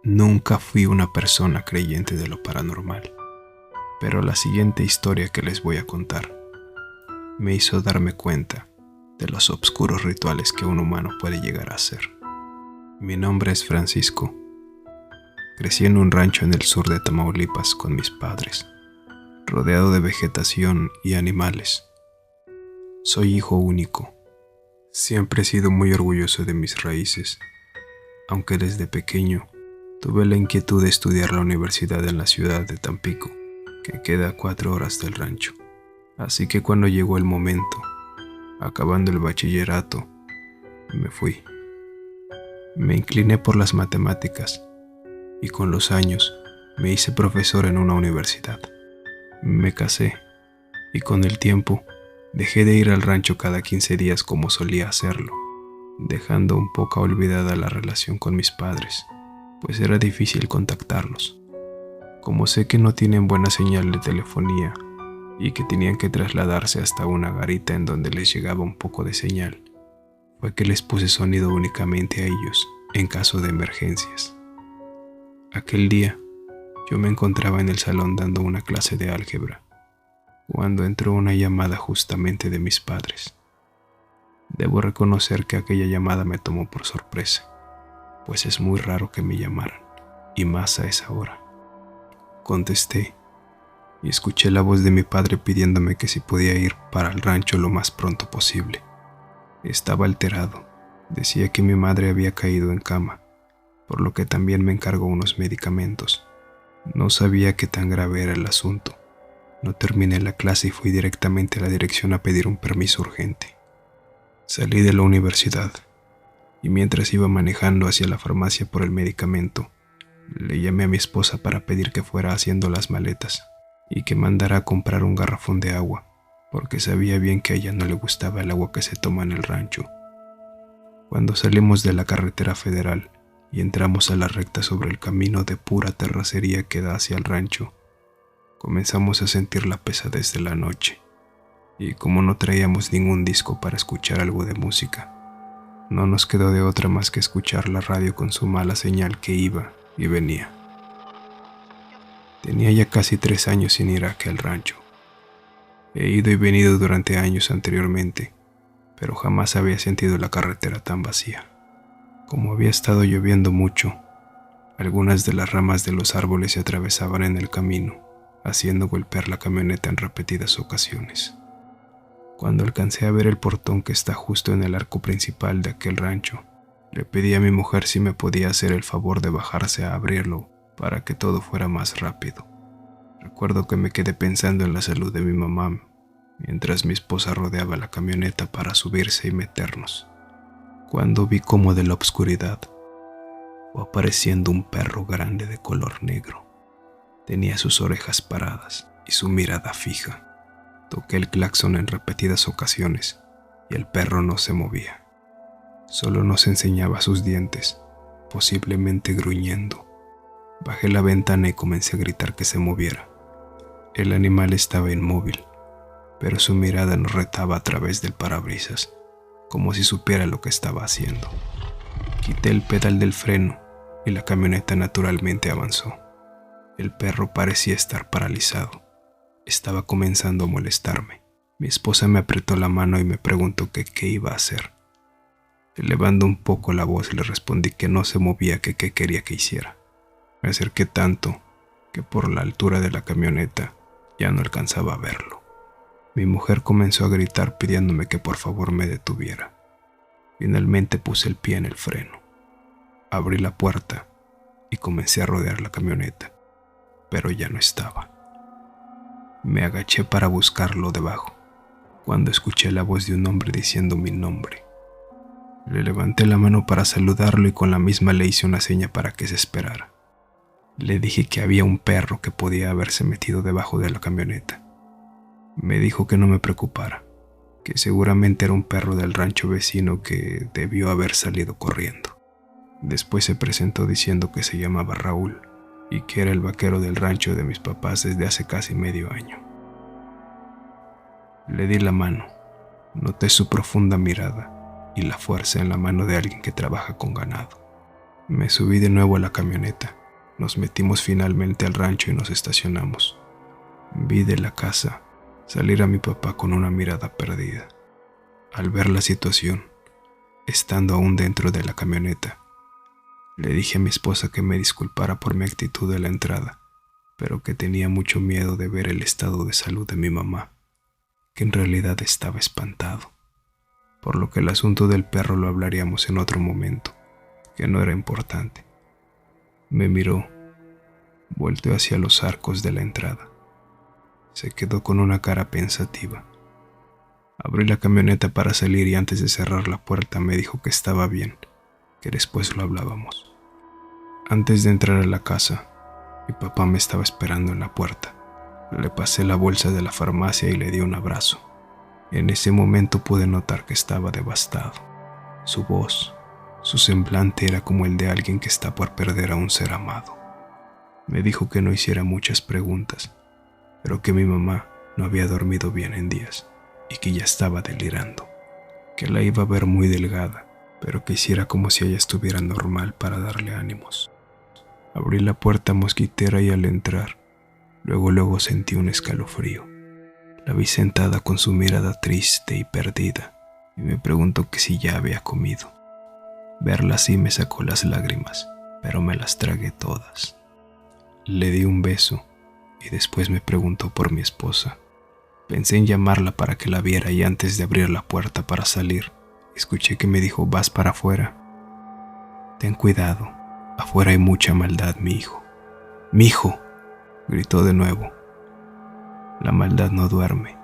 Nunca fui una persona creyente de lo paranormal, pero la siguiente historia que les voy a contar me hizo darme cuenta de los obscuros rituales que un humano puede llegar a hacer. Mi nombre es Francisco. Crecí en un rancho en el sur de Tamaulipas con mis padres, rodeado de vegetación y animales. Soy hijo único. Siempre he sido muy orgulloso de mis raíces, aunque desde pequeño tuve la inquietud de estudiar la universidad en la ciudad de Tampico, que queda a 4 horas del rancho. Así que cuando llegó el momento, acabando el bachillerato, me fui. Me incliné por las matemáticas y con los años me hice profesor en una universidad. Me casé y con el tiempo dejé de ir al rancho cada 15 días como solía hacerlo, dejando un poco olvidada la relación con mis padres, pues era difícil contactarlos. Como sé que no tienen buena señal de telefonía y que tenían que trasladarse hasta una garita en donde les llegaba un poco de señal, fue que les puse sonido únicamente a ellos en caso de emergencias. Aquel día, yo me encontraba en el salón dando una clase de álgebra, cuando entró una llamada justamente de mis padres. Debo reconocer que aquella llamada me tomó por sorpresa, pues es muy raro que me llamaran, y más a esa hora. Contesté y escuché la voz de mi padre pidiéndome que si podía ir para el rancho lo más pronto posible. Estaba alterado. Decía que mi madre había caído en cama, por lo que también me encargó unos medicamentos. No sabía qué tan grave era el asunto. No terminé la clase y fui directamente a la dirección a pedir un permiso urgente. Salí de la universidad y mientras iba manejando hacia la farmacia por el medicamento, le llamé a mi esposa para pedir que fuera haciendo las maletas y que mandara a comprar un garrafón de agua, porque sabía bien que a ella no le gustaba el agua que se toma en el rancho. Cuando salimos de la carretera federal y entramos a la recta sobre el camino de pura terracería que da hacia el rancho, comenzamos a sentir la pesadez de la noche, y como no traíamos ningún disco para escuchar algo de música, no nos quedó de otra más que escuchar la radio con su mala señal que iba y venía. Tenía ya casi 3 años sin ir a aquel rancho. He ido y venido durante años anteriormente, pero jamás había sentido la carretera tan vacía. Como había estado lloviendo mucho, algunas de las ramas de los árboles se atravesaban en el camino, haciendo golpear la camioneta en repetidas ocasiones. Cuando alcancé a ver el portón que está justo en el arco principal de aquel rancho, le pedí a mi mujer si me podía hacer el favor de bajarse a abrirlo para que todo fuera más rápido. Recuerdo que me quedé pensando en la salud de mi mamá, mientras mi esposa rodeaba la camioneta para subirse y meternos, cuando vi como de la oscuridad fue apareciendo un perro grande de color negro. Tenía sus orejas paradas y su mirada fija. Toqué el claxon en repetidas ocasiones y el perro no se movía. Solo nos enseñaba sus dientes, posiblemente gruñendo. Bajé la ventana y comencé a gritar que se moviera. El animal estaba inmóvil, pero su mirada nos retaba a través del parabrisas, como si supiera lo que estaba haciendo. Quité el pedal del freno y la camioneta naturalmente avanzó. El perro parecía estar paralizado. Estaba comenzando a molestarme. Mi esposa me apretó la mano y me preguntó que qué iba a hacer. Elevando un poco la voz le respondí que no se movía, que qué quería que hiciera. Me acerqué tanto que por la altura de la camioneta ya no alcanzaba a verlo. Mi mujer comenzó a gritar pidiéndome que por favor me detuviera. Finalmente puse el pie en el freno. Abrí la puerta y comencé a rodear la camioneta, pero ya no estaba. Me agaché para buscarlo debajo, cuando escuché la voz de un hombre diciendo mi nombre. Le levanté la mano para saludarlo y con la misma le hice una seña para que se esperara. Le dije que había un perro que podía haberse metido debajo de la camioneta. Me dijo que no me preocupara, que seguramente era un perro del rancho vecino que debió haber salido corriendo. Después se presentó diciendo que se llamaba Raúl y que era el vaquero del rancho de mis papás desde hace casi medio año. Le di la mano, noté su profunda mirada y la fuerza en la mano de alguien que trabaja con ganado. Me subí de nuevo a la camioneta, nos metimos finalmente al rancho y nos estacionamos. Vi de la casa salir a mi papá con una mirada perdida. Al ver la situación, estando aún dentro de la camioneta, le dije a mi esposa que me disculpara por mi actitud de la entrada, pero que tenía mucho miedo de ver el estado de salud de mi mamá, que en realidad estaba espantado, por lo que el asunto del perro lo hablaríamos en otro momento, que no era importante. Me miró, volteó hacia los arcos de la entrada. Se quedó con una cara pensativa. Abrí la camioneta para salir y antes de cerrar la puerta me dijo que estaba bien, que después lo hablábamos. Antes de entrar a la casa, mi papá me estaba esperando en la puerta. Le pasé la bolsa de la farmacia y le di un abrazo. En ese momento pude notar que estaba devastado. Su voz, su semblante era como el de alguien que está por perder a un ser amado. Me dijo que no hiciera muchas preguntas, pero que mi mamá no había dormido bien en días y que ya estaba delirando, que la iba a ver muy delgada, pero que hiciera como si ella estuviera normal para darle ánimos. Abrí la puerta mosquitera y al entrar, luego sentí un escalofrío. La vi sentada con su mirada triste y perdida y me preguntó que si ya había comido. Verla así me sacó las lágrimas, pero me las tragué todas. Le di un beso y después me preguntó por mi esposa. Pensé en llamarla para que la viera y antes de abrir la puerta para salir, escuché que me dijo: «Vas para afuera. Ten cuidado, afuera hay mucha maldad, mi hijo». «¡Mi hijo!», gritó de nuevo. La maldad no duerme,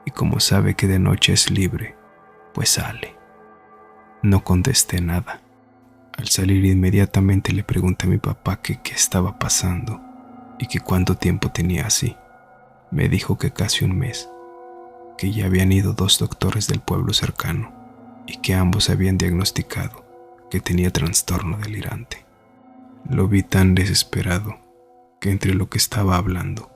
y como sabe que de noche es libre, pues sale. No contesté nada. Al salir inmediatamente le pregunté a mi papá que qué estaba pasando y que cuánto tiempo tenía así. Me dijo que casi un mes, que ya habían ido 2 doctores del pueblo cercano y que ambos habían diagnosticado que tenía trastorno delirante. Lo vi tan desesperado que entre lo que estaba hablando,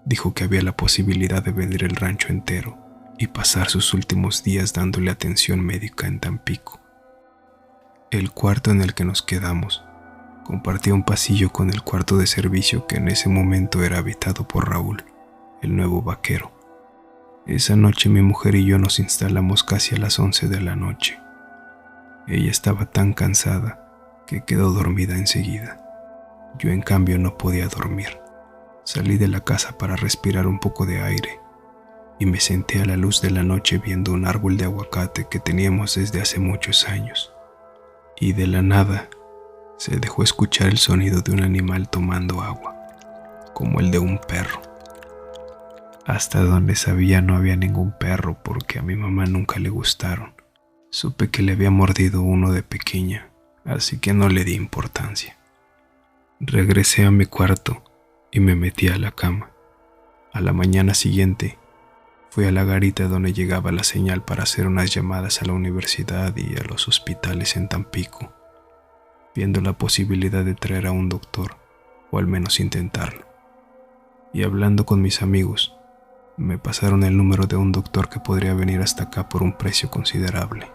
dijo que había la posibilidad de vender el rancho entero y pasar sus últimos días dándole atención médica en Tampico. El cuarto en el que nos quedamos compartía un pasillo con el cuarto de servicio que en ese momento era habitado por Raúl, el nuevo vaquero. Esa noche mi mujer y yo nos instalamos casi a las 11 de la noche. Ella estaba tan cansada que quedó dormida enseguida. Yo en cambio no podía dormir. Salí de la casa para respirar un poco de aire y me senté a la luz de la noche viendo un árbol de aguacate que teníamos desde hace muchos años. Y de la nada se dejó escuchar el sonido de un animal tomando agua, como el de un perro. Hasta donde sabía no había ningún perro porque a mi mamá nunca le gustaron. Supe que le había mordido uno de pequeña, así que no le di importancia. Regresé a mi cuarto y me metí a la cama. A la mañana siguiente fui a la garita donde llegaba la señal para hacer unas llamadas a la universidad y a los hospitales en Tampico, viendo la posibilidad de traer a un doctor, o al menos intentarlo. Y hablando con mis amigos, me pasaron el número de un doctor que podría venir hasta acá por un precio considerable.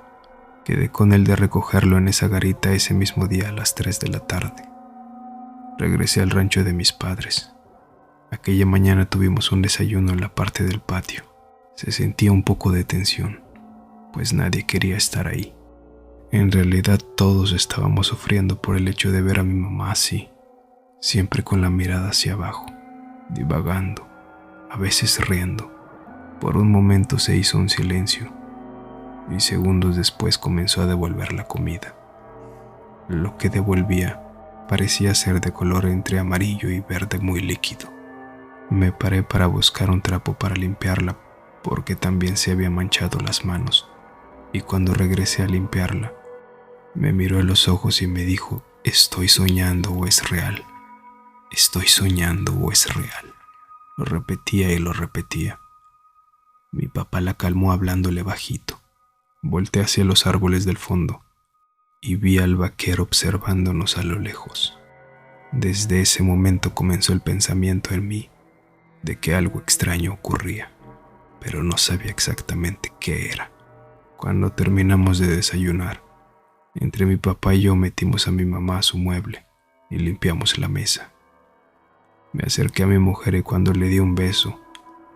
Quedé con él de recogerlo en esa garita ese mismo día a las 3 de la tarde. Regresé al rancho de mis padres. Aquella mañana tuvimos un desayuno en la parte del patio. Se sentía un poco de tensión, pues nadie quería estar ahí. En realidad todos estábamos sufriendo por el hecho de ver a mi mamá así, siempre con la mirada hacia abajo, divagando, a veces riendo. Por un momento se hizo un silencio y segundos después comenzó a devolver la comida. Lo que devolvía parecía ser de color entre amarillo y verde muy líquido. Me paré para buscar un trapo para limpiarla porque también se había manchado las manos, y cuando regresé a limpiarla, me miró a los ojos y me dijo: «¿Estoy soñando o es real? ¿Estoy soñando o es real?». Lo repetía y lo repetía. Mi papá la calmó hablándole bajito. Volteé hacia los árboles del fondo y vi al vaquero observándonos a lo lejos. Desde ese momento comenzó el pensamiento en mí de que algo extraño ocurría, pero no sabía exactamente qué era. Cuando terminamos de desayunar, entre mi papá y yo metimos a mi mamá a su mueble y limpiamos la mesa. Me acerqué a mi mujer y cuando le di un beso,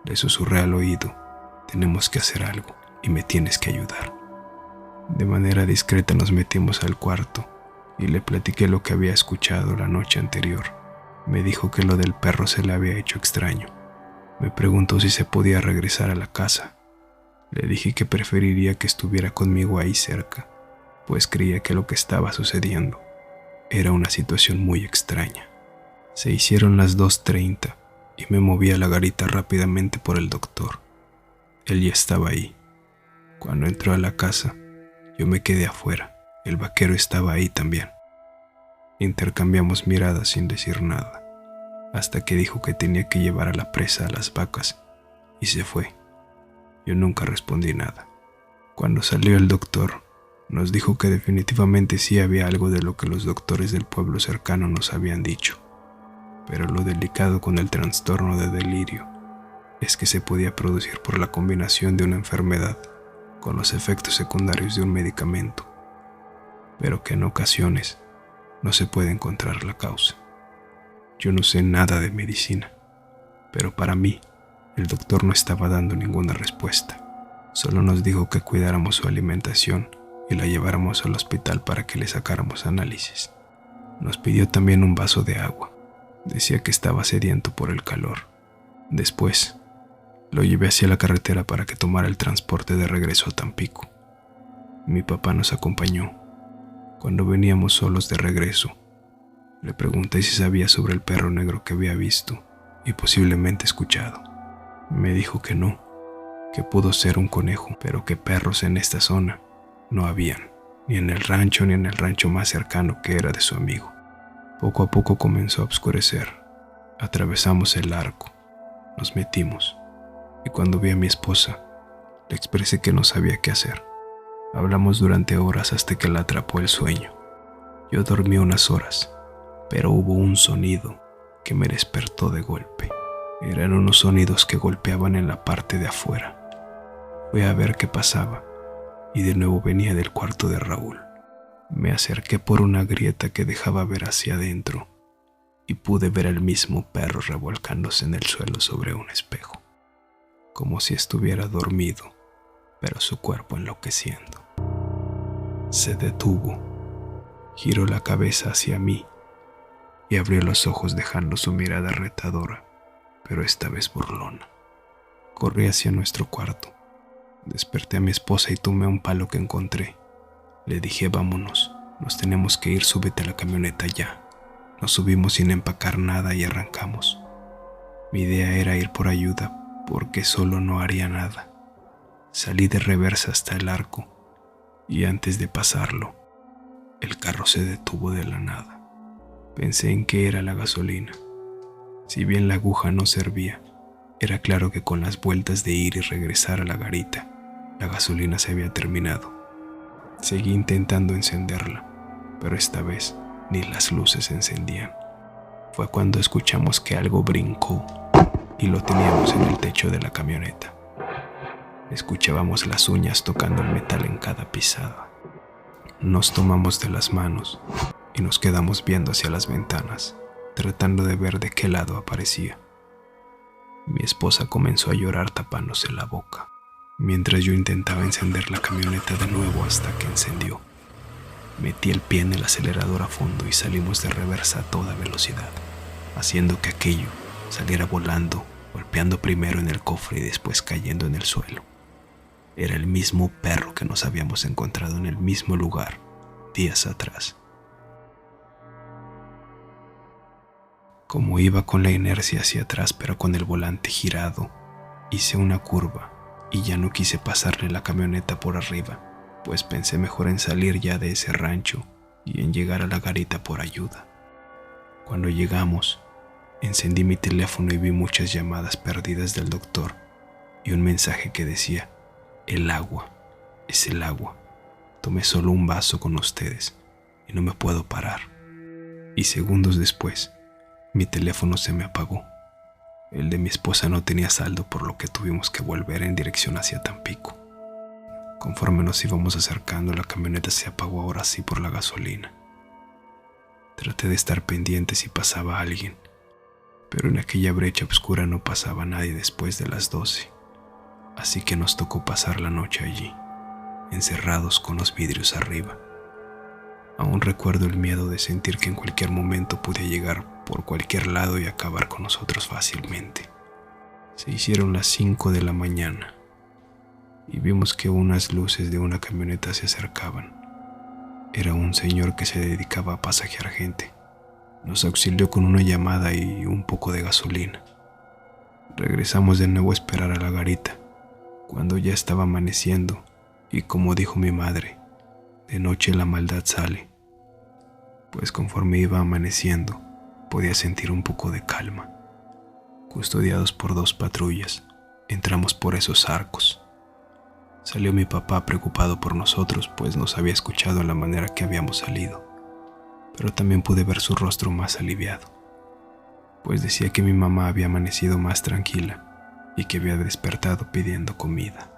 le susurré al oído: tenemos que hacer algo y me tienes que ayudar. De manera discreta nos metimos al cuarto y le platiqué lo que había escuchado la noche anterior. Me dijo que lo del perro se le había hecho extraño. Me preguntó si se podía regresar a la casa. Le dije que preferiría que estuviera conmigo ahí cerca, pues creía que lo que estaba sucediendo era una situación muy extraña. Se hicieron las 2:30 y me moví a la garita rápidamente por el doctor. Él ya estaba ahí. Cuando entró a la casa, yo me quedé afuera. El vaquero estaba ahí también. Intercambiamos miradas sin decir nada, hasta que dijo que tenía que llevar a la presa a las vacas y se fue. Yo nunca respondí nada. Cuando salió el doctor, nos dijo que definitivamente sí había algo de lo que los doctores del pueblo cercano nos habían dicho, pero lo delicado con el trastorno de delirio es que se podía producir por la combinación de una enfermedad con los efectos secundarios de un medicamento, pero que en ocasiones no se puede encontrar la causa. Yo no sé nada de medicina, pero para mí el doctor no estaba dando ninguna respuesta. Solo nos dijo que cuidáramos su alimentación y la lleváramos al hospital para que le sacáramos análisis. Nos pidió también un vaso de agua. Decía que estaba sediento por el calor. Después, lo llevé hacia la carretera para que tomara el transporte de regreso a Tampico. Mi papá nos acompañó. Cuando veníamos solos de regreso, le pregunté si sabía sobre el perro negro que había visto y posiblemente escuchado. Me dijo que no, que pudo ser un conejo, pero que perros en esta zona no habían, ni en el rancho ni en el rancho más cercano que era de su amigo. Poco a poco comenzó a oscurecer. Atravesamos el arco, nos metimos, y cuando vi a mi esposa, le expresé que no sabía qué hacer. Hablamos durante horas hasta que la atrapó el sueño. Yo dormí unas horas, pero hubo un sonido que me despertó de golpe. Eran unos sonidos que golpeaban en la parte de afuera. Fui a ver qué pasaba, y de nuevo venía del cuarto de Raúl. Me acerqué por una grieta que dejaba ver hacia adentro, y pude ver al mismo perro revolcándose en el suelo sobre un espejo, como si estuviera dormido, pero su cuerpo enloqueciendo. Se detuvo, giró la cabeza hacia mí y abrió los ojos dejando su mirada retadora, pero esta vez burlona. Corrí hacia nuestro cuarto. Desperté a mi esposa y tomé un palo que encontré. Le dije: vámonos, nos tenemos que ir, súbete a la camioneta ya. Nos subimos sin empacar nada y arrancamos. Mi idea era ir por ayuda, porque solo no haría nada. Salí de reversa hasta el arco, y antes de pasarlo, el carro se detuvo de la nada. Pensé en que era la gasolina. Si bien la aguja no servía, era claro que con las vueltas de ir y regresar a la garita, la gasolina se había terminado. Seguí intentando encenderla, pero esta vez ni las luces se encendían. Fue cuando escuchamos que algo brincó y lo teníamos en el techo de la camioneta. Escuchábamos las uñas tocando el metal en cada pisada. Nos tomamos de las manos y nos quedamos viendo hacia las ventanas, tratando de ver de qué lado aparecía. Mi esposa comenzó a llorar tapándose la boca, mientras yo intentaba encender la camioneta de nuevo hasta que encendió. Metí el pie en el acelerador a fondo y salimos de reversa a toda velocidad, haciendo que aquello saliera volando, golpeando primero en el cofre y después cayendo en el suelo. Era el mismo perro que nos habíamos encontrado en el mismo lugar días atrás. Como iba con la inercia hacia atrás pero con el volante girado, hice una curva y ya no quise pasarle la camioneta por arriba, pues pensé mejor en salir ya de ese rancho y en llegar a la garita por ayuda. Cuando llegamos, encendí mi teléfono y vi muchas llamadas perdidas del doctor y un mensaje que decía: el agua, es el agua, Tomé solo un vaso con ustedes y no me puedo parar. Y segundos después, mi teléfono se me apagó. El de mi esposa no tenía saldo, por lo que tuvimos que volver en dirección hacia Tampico. Conforme nos íbamos acercando, la camioneta se apagó ahora sí por la gasolina. Traté de estar pendiente si pasaba alguien, pero en aquella brecha oscura no pasaba nadie después de las 12. Así que nos tocó pasar la noche allí, encerrados con los vidrios arriba. Aún recuerdo el miedo de sentir que en cualquier momento podía llegar por cualquier lado y acabar con nosotros fácilmente. Se hicieron las 5 de la mañana y vimos que unas luces de una camioneta se acercaban. Era un señor que se dedicaba a pasajear gente. Nos auxilió con una llamada y un poco de gasolina. Regresamos de nuevo a esperar a la garita, cuando ya estaba amaneciendo, y como dijo mi madre, de noche la maldad sale. Pues conforme iba amaneciendo, podía sentir un poco de calma. Custodiados por 2 patrullas, entramos por esos arcos. Salió mi papá preocupado por nosotros, pues nos había escuchado en la manera que habíamos salido, pero también pude ver su rostro más aliviado, pues decía que mi mamá había amanecido más tranquila y que había despertado pidiendo comida.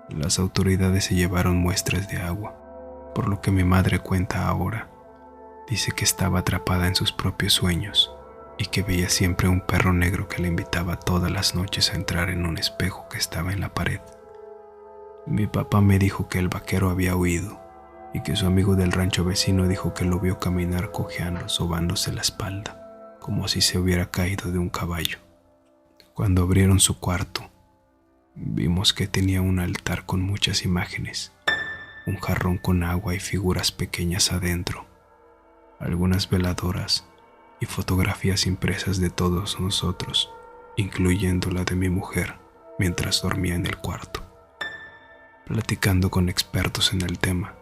Las autoridades se llevaron muestras de agua, por lo que mi madre cuenta ahora. Dice que estaba atrapada en sus propios sueños y que veía siempre un perro negro que la invitaba todas las noches a entrar en un espejo que estaba en la pared. Mi papá me dijo que el vaquero había huido y que su amigo del rancho vecino dijo que lo vio caminar cojeando, sobándose la espalda, como si se hubiera caído de un caballo. Cuando abrieron su cuarto, vimos que tenía un altar con muchas imágenes, un jarrón con agua y figuras pequeñas adentro, algunas veladoras y fotografías impresas de todos nosotros, incluyendo la de mi mujer, mientras dormía en el cuarto. Platicando con expertos en el tema,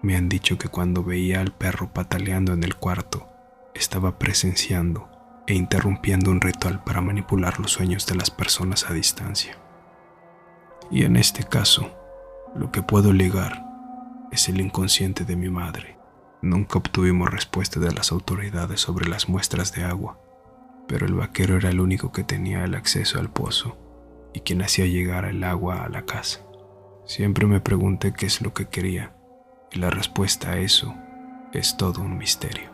me han dicho que cuando veía al perro pataleando en el cuarto, estaba presenciando e interrumpiendo un ritual para manipular los sueños de las personas a distancia. Y en este caso, lo que puedo ligar es el inconsciente de mi madre. Nunca obtuvimos respuesta de las autoridades sobre las muestras de agua, pero el vaquero era el único que tenía el acceso al pozo y quien hacía llegar el agua a la casa. Siempre me pregunté qué es lo que quería, y la respuesta a eso es todo un misterio.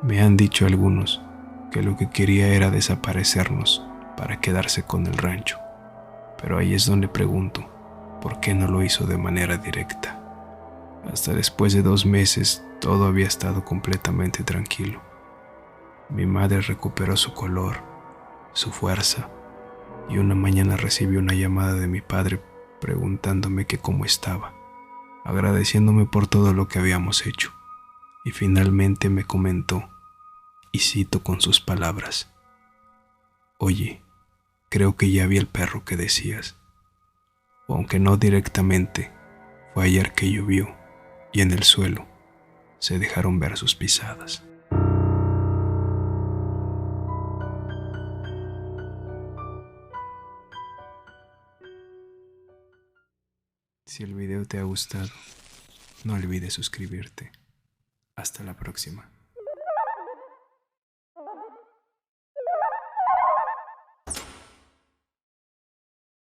Me han dicho algunos que lo que quería era desaparecernos para quedarse con el rancho, pero ahí es donde pregunto, ¿por qué no lo hizo de manera directa? Hasta después de 2 meses todo había estado completamente tranquilo. Mi madre recuperó su color, su fuerza, y una mañana recibí una llamada de mi padre preguntándome que cómo estaba, agradeciéndome por todo lo que habíamos hecho, y finalmente me comentó, y cito con sus palabras: «Oye, creo que ya vi el perro que decías, o aunque no directamente, fue ayer que llovió, y en el suelo se dejaron ver sus pisadas». Si el video te ha gustado, no olvides suscribirte. Hasta la próxima.